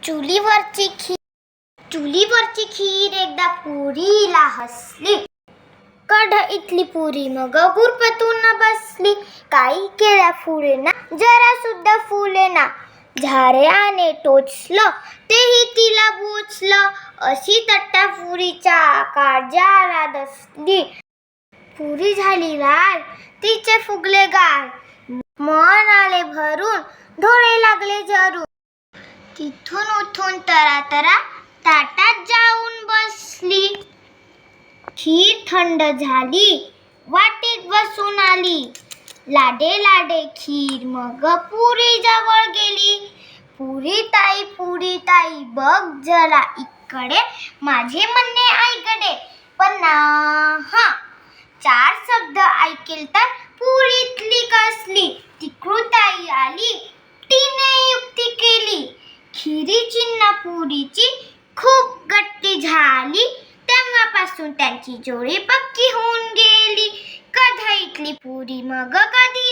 चुलीवरची खीर एकदा पुरीला हसली. कढईतली पुरी मग गुरपटून बसली. काही केल्या फुलेना, जरा सुद्धा फुलेना. झाऱ्याने टोचलं तेही तिला बोचलं. अशी तट्टा पुरीच्या काळजाला डसली. पुरी झाली लाल, तिचे फुगले गाल. मन आले भरून, डोळे लागले जरून. तिथून उठून तरातरा ताटात जाऊन बसली. खीर थंड झाली, वाटीत बसून आली. लाडे लाडे खीर मग पुरी जवळ गेली. पुरी ताई बघ जरा इकडे, माझे म्हणणे ऐकडे. पण चार शब्द ऐकेल तर पुरीतली कसली. तिकृताई आली, तिने युक्ती केली. खिरीची न पुरीची खूप गट्टी झाली. तेव्हापासून त्यांची जोडी पक्की होऊन गेली. कढईतली पुरी मग कधी